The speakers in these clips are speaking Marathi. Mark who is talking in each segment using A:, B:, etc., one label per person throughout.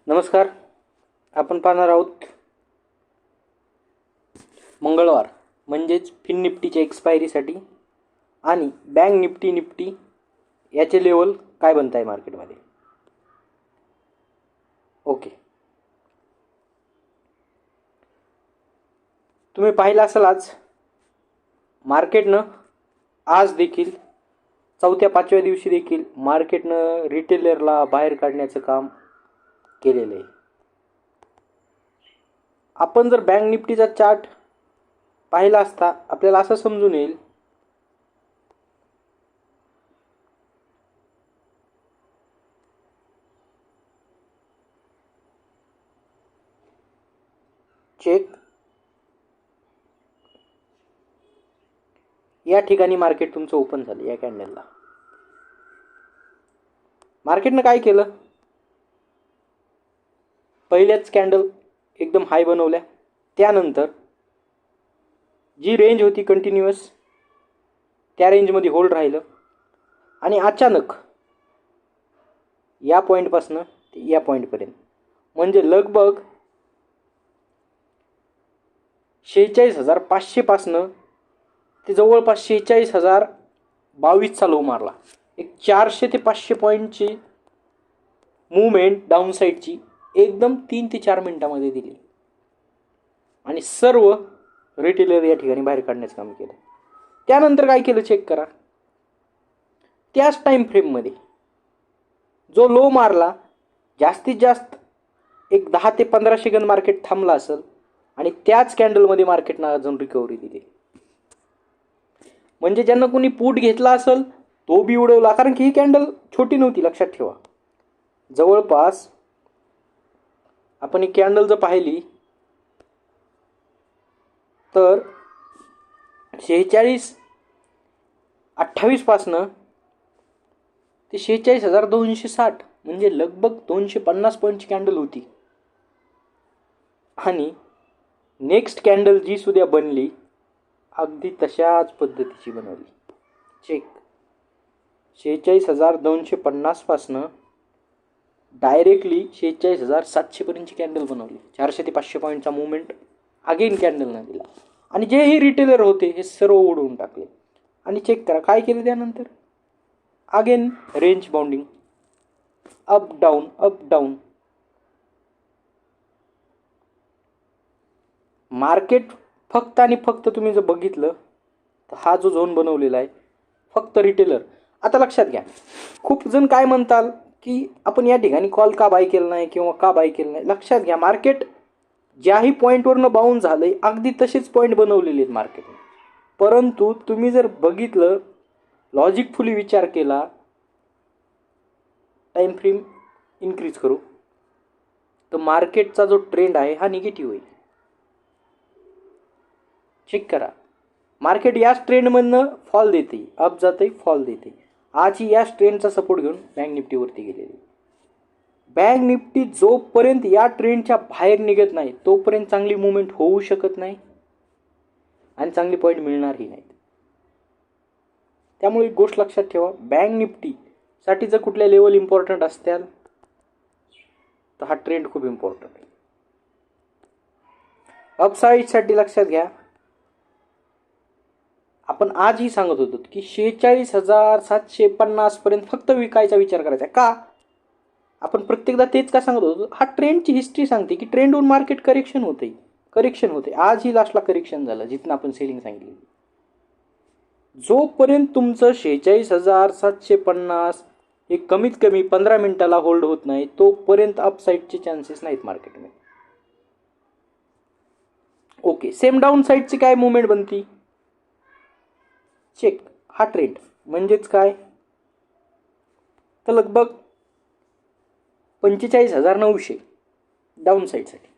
A: नमस्कार. आपण पाहणार आहोत मंगळवार म्हणजेच फिन निफ्टीच्या एक्सपायरीसाठी आणि बँक निफ्टी याचे लेवल काय बनत आहे मार्केटमध्ये. ओके, तुम्ही पाहिलं असेल आज मार्केटनं आज देखील चौथ्या पाचव्या दिवशी देखील मार्केटनं रिटेलरला बाहेर काढण्याचं काम केलेलं आहे. आपण जर बँक निफ्टीचा चार्ट पाहिला असता आपल्याला असं समजून येईल चेक या ठिकाणी मार्केट तुमचं ओपन झालं. या कॅन्डलला मार्केटनं काय केलं, पहिल्याच कॅन्डल एकदम हाय बनवल्या, त्यानंतर जी रेंज होती कंटिन्युअस त्या रेंजमध्ये होल्ड राहिलं आणि अचानक या पॉईंटपासनं या पॉईंटपर्यंत म्हणजे लगभग 46,500 पासनं ते जवळपास 46,022 लो मारला. एक 400 ते 500 पॉईंटची मूवमेंट डाऊन साईडची एकदम 3 ते 4 मिनिटामध्ये दिली आणि सर्व रिटेलर या ठिकाणी बाहेर काढण्याचं काम केलं. त्यानंतर काय केलं चेक करा. त्याच टाइम फ्रेममध्ये जो लो मारला जास्तीत जास्त एक 10 ते 15 सेकंद मार्केट थांबला असेल आणि त्याच कॅन्डलमध्ये मार्केटनं अजून रिकव्हरी दिली. म्हणजे ज्यांना कोणी पुट घेतला असेल तो बी उडवला, कारण की ही कॅन्डल छोटी नव्हती. लक्षात ठेवा, जवळपास आपण ही कॅन्डल जर पाहिली तर 46,28 पासनं ते 46,260 म्हणजे लगभग 250 पॉईंटची कॅन्डल होती. आणि नेक्स्ट कॅन्डल जी सुद्धा बनली अगदी तशाच पद्धतीची बनवली. चेक 46,250 पासनं डायरेक्टली 46,700 पर्यंतची कॅन्डल बनवली. 400 ते 500 पॉईंटचा मुवमेंट अगेन कॅन्डलनं दिला आणि जेही रिटेलर होते हे सर्व उडवून टाकले. आणि चेक करा काय केलं त्यानंतर, again range bounding, up down. Market फक्त आणि फक्त तुम्ही जर बघितलं तर हा जो झोन बनवलेला आहे फक्त रिटेलर. आता लक्षात घ्या, खूप जण काय म्हणताल की आपण या ठिकाणी कॉल का बाय केलं नाही किंवा का बाय केलं नाही. लक्षात घ्या, मार्केट ज्याही पॉईंटवरनं बाउन्स झालंय अगदी तसेच पॉईंट बनवलेले आहेत मार्केटने. परंतु तुम्ही जर बघितलं, लॉजिकफुली विचार केला, टाइम फ्रेम इन्क्रीज करू तर मार्केटचा जो ट्रेंड आहे हा निगेटिव्ह आहे. चेक करा, मार्केट याच ट्रेंडमधनं फॉल देते, अप जाते, फॉल देते. आजही याच ट्रेंडचा सपोर्ट घेऊन बँक निफ्टीवरती गेलेली. बँक निफ्टी जोपर्यंत या ट्रेंडच्या बाहेर निघत नाही तोपर्यंत चांगली मुवमेंट होऊ शकत नाही आणि चांगली पॉईंट मिळणारही नाहीत. त्यामुळे एक गोष्ट लक्षात ठेवा, बँक निफ्टीसाठी जर कुठल्या लेवल इम्पॉर्टंट असतील तर हा ट्रेंड खूप इम्पॉर्टंट आहे. अपसाईडसाठी लक्षात घ्या, आपण आजही सांगत होतो की 46,750 पर्यंत फक्त विकायचा विचार करायचा. का आपण प्रत्येकदा तेच का सांगत होतो, हा ट्रेंडची हिस्ट्री सांगते की ट्रेंडवरून मार्केट करेक्शन होते. आजही लास्टला करेक्शन झालं जिथनं आपण सेलिंग सांगितली. जोपर्यंत तुमचं 46,750 हे कमीत कमी 15 मिनिटाला होल्ड होत नाही तोपर्यंत अपसाईडचे चान्सेस नाहीत मार्केटमध्ये. ओके, सेम डाऊन साईडची काय मुवमेंट बनती, चेक. हा ट्रेंड म्हणजेच काय तर लगभग 45,900 डाऊन साईडसाठी.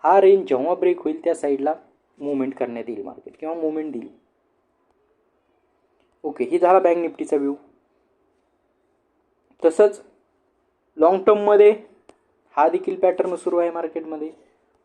A: हा रेंज जेव्हा ब्रेक होईल त्या साईडला मुवमेंट करण्यात येईल मार्केट किंवा मुवमेंट देईल. ओके, ही झाला बँक निफ्टीचा व्ह्यू. तसंच लॉंग टर्ममध्ये हा देखील पॅटर्न सुरू आहे मार्केटमध्ये.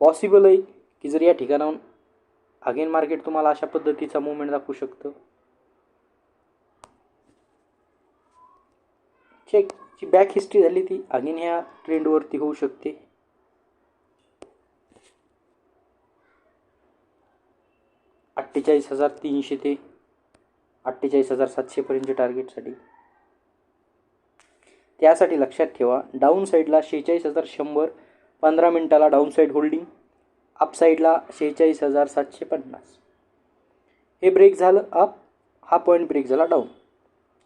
A: पॉसिबल आहे की जर या ठिकाणाहून अगेन मार्केट तुम्हाला अशा पद्धतीचा मुवमेंट दाखवू शकतं. चेक जी बॅक हिस्ट्री झाली ती अगेन ह्या ट्रेंडवरती होऊ शकते. 48,300 ते 48,700 पर्यंत टार्गेटसाठी. त्यासाठी लक्षात ठेवा डाऊन साईडला 46,100 15 मिनिटाला डाऊन साईड होल्डिंग, अप साईडला 46,750. हे ब्रेक झालं अप, हा पॉईंट ब्रेक झाला डाऊन.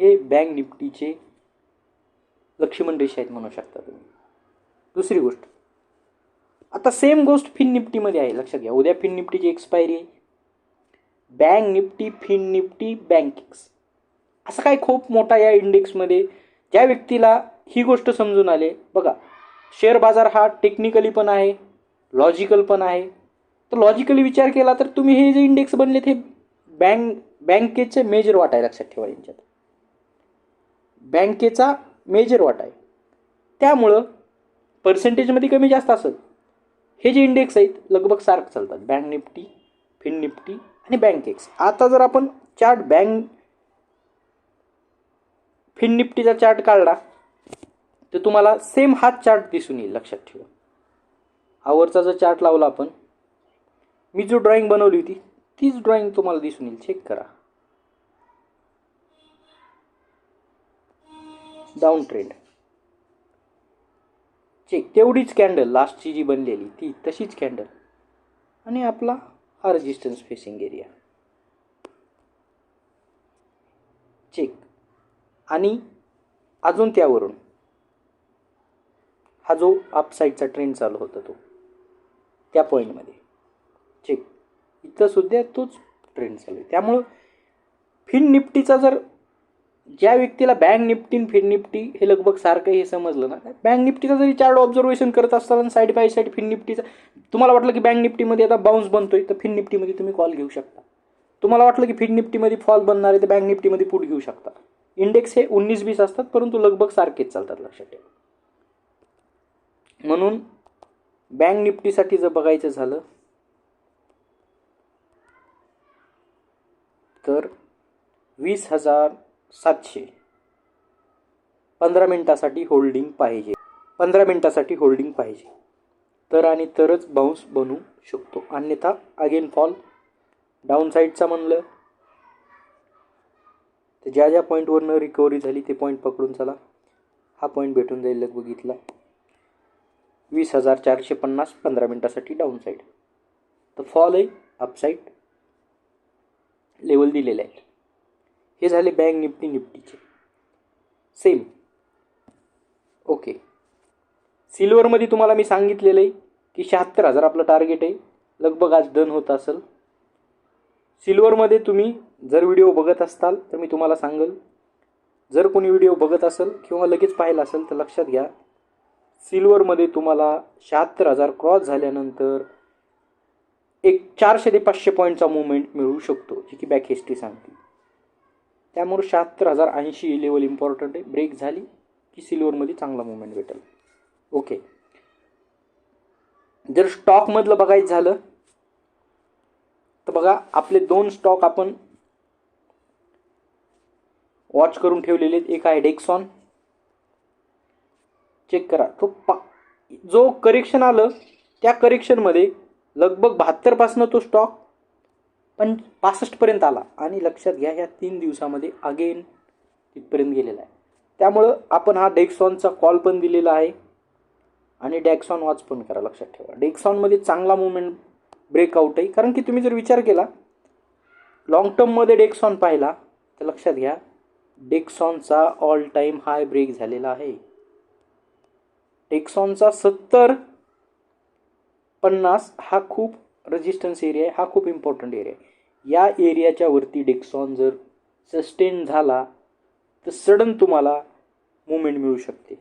A: हे बँक निफ्टीचे लक्ष्मण रेषा आहेत म्हणू शकता तुम्ही. दुसरी गोष्ट, आता सेम गोष्ट फिन निफ्टीमध्ये आहे. लक्षात घ्या उद्या फिन निफ्टीची एक्सपायरी आहे. बँक निफ्टी, फिन निफ्टी, बँकिंग्स असं काय खूप मोठा या इंडेक्समध्ये. ज्या व्यक्तीला ही गोष्ट समजून आले, बघा शेअर बाजार हा टेक्निकली पण आहे, लॉजिकल पण आहे. तर लॉजिकली विचार केला तर तुम्ही हे जे इंडेक्स बनलेत हे बँकेचे मेजर वाटा आहे. लक्षात ठेवा यांच्यात बँकेचा मेजर वाटा आहे. त्यामुळं पर्सेंटेजमध्ये कमी जास्त असत. हे जे इंडेक्स आहेत लगभग सारखं चालतात, बँक निफ्टी, फिन निफ्टी आणि बँकेक्स. आता जर आपण चार्ट फिन निफ्टीचा चार्ट काढला तर तुम्हाला सेम हाच चार्ट दिसून येईल. लक्षात ठेवा आवरचा जर चार्ट लावला आपण, मी जो ड्रॉइंग बनवली होती तीच ड्रॉइंग तुम्हाला दिसून येईल. चेक करा, डाऊन ट्रेंड चेक, तेवढीच कॅन्डल लास्टची जी बनलेली ती तशीच कॅन्डल, आणि आपला हा रेजिस्टन्स फेसिंग एरिया चेक. आणि अजून त्यावरून हा जो अपसाईडचा ट्रेंड चालू होता तो त्या पॉईंटमध्ये चेक, इथं सुद्धा तोच ट्रेंड चालू आहे. त्यामुळं फिन निफ्टीचा जर ज्या व्यक्तीला बँक निफ्टी फिन निफ्टी हे लगभग सारखं हे समजलं ना, बँक निफ्टीचा जरी चार्ट ऑब्झर्वेशन करत असताना आणि साईड बाय साईड फिन निफ्टीचा तुम्हाला वाटलं की बँक निफ्टीमध्ये आता बाउन्स बनतोय तर फिन निफ्टीमध्ये तुम्ही कॉल घेऊ शकता. तुम्हाला वाटलं की फिन निफ्टीमध्ये फॉल बनणार आहे तर बँक निफ्टीमध्ये पुट घेऊ शकता. इंडेक्स हे 19-20 असतात परंतु लगभग सारखेच चालतात. लक्षात ठेवा. म्हणून बँक निफ्टीसाठी जर बघायचं झालं तर 20,700 15 मिनिटासाठी होल्डिंग पाहिजे. 15 मिनिटासाठी होल्डिंग पाहिजे तर आणि तरच बाउन्स बनू शकतो. अन्यथा अगेन फॉल. डाऊन साईडचा म्हणलं तर ज्या ज्या पॉईंटवरनं रिकव्हरी झाली ते पॉईंट पकडून चला. हा पॉईंट भेटून जाईल लगभग इथला 20,450 15 मिनिटासाठी डाऊन साईड. तर फॉल आहे, अपसाईड लेवल दिलेले आहे. हे झाले बँक निफ्टीचे सेम. ओके, सिल्वरमध्ये तुम्हाला मी सांगितलेलं आहे की 76,000 आपलं टार्गेट आहे. लगभग आज डन होत असेल. सिल्वरमध्ये तुम्ही जर व्हिडिओ बघत असाल तर मी तुम्हाला सांगेल, जर कोणी व्हिडिओ बघत असेल किंवा लगेच पाहिला असेल तर लक्षात घ्या सिल्वरमध्ये तुम्हाला 76,000 क्रॉस झाल्यानंतर एक 400 ते 500 पॉईंटचा मुवमेंट मिळू शकतो, जी की बॅक हिस्ट्री सांगते. त्यामुळे 76,080 लेवल इम्पॉर्टंट आहे. ब्रेक झाली की सिल्वरमध्ये चांगला मुवमेंट भेटेल. ओके, जर स्टॉकमधलं बघायचं झालं तर बघा आपले 2 स्टॉक आपण वॉच करून ठेवलेले आहेत. एक आहे डेक्सॉन. चेक करा तो जो करेक्शन आलं त्या करेक्शनमध्ये लगभग 72 पासून तो स्टॉक 65 पर्यंत आला आणि लक्षात घ्या ह्या 3 दिवसामध्ये अगेन तिथपर्यंत गेलेला आहे. त्यामुळं आपण हा डेक्सॉनचा कॉल पण दिलेला आहे आणि डेक्सॉन वॉच पण करा. लक्षात ठेवा डेक्सॉनमध्ये चांगला मुवमेंट ब्रेकआउट आहे. कारण की तुम्ही जर विचार केला लॉंग टर्ममध्ये डेक्सॉन पाहिला तर लक्षात घ्या डेक्सॉनचा ऑल टाईम हाय ब्रेक झालेला आहे. डेक्सॉनचा 70-50 हा खूप रेजिस्टन्स एरिया आहे. हा खूप इम्पॉर्टंट एरिया आहे. या एरियाच्या वरती डेक्सॉन जर सस्टेन झाला तर सडन तुम्हाला मुवमेंट मिळू शकते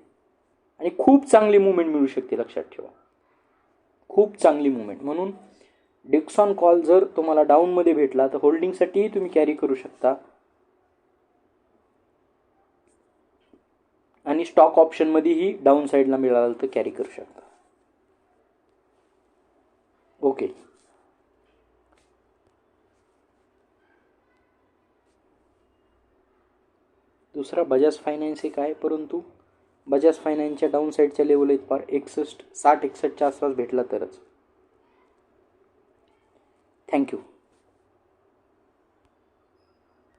A: आणि खूप चांगली मुवमेंट मिळू शकते. लक्षात ठेवा खूप चांगली मुवमेंट. म्हणून डेक्सॉन कॉल जर तुम्हाला डाऊनमध्ये भेटला तर होल्डिंगसाठीही तुम्ही कॅरी करू शकता आणि स्टॉक ऑप्शनमध्येही डाऊन साईडला मिळालं तर कॅरी करू शकता. ओके, दुसरा बजाज फायनान्स एक आहे परंतु बजाज फायनान्सच्या डाऊन साईडच्या लेवल आहेत पार 60-61च्या आसपास भेटला तरच. थँक्यू.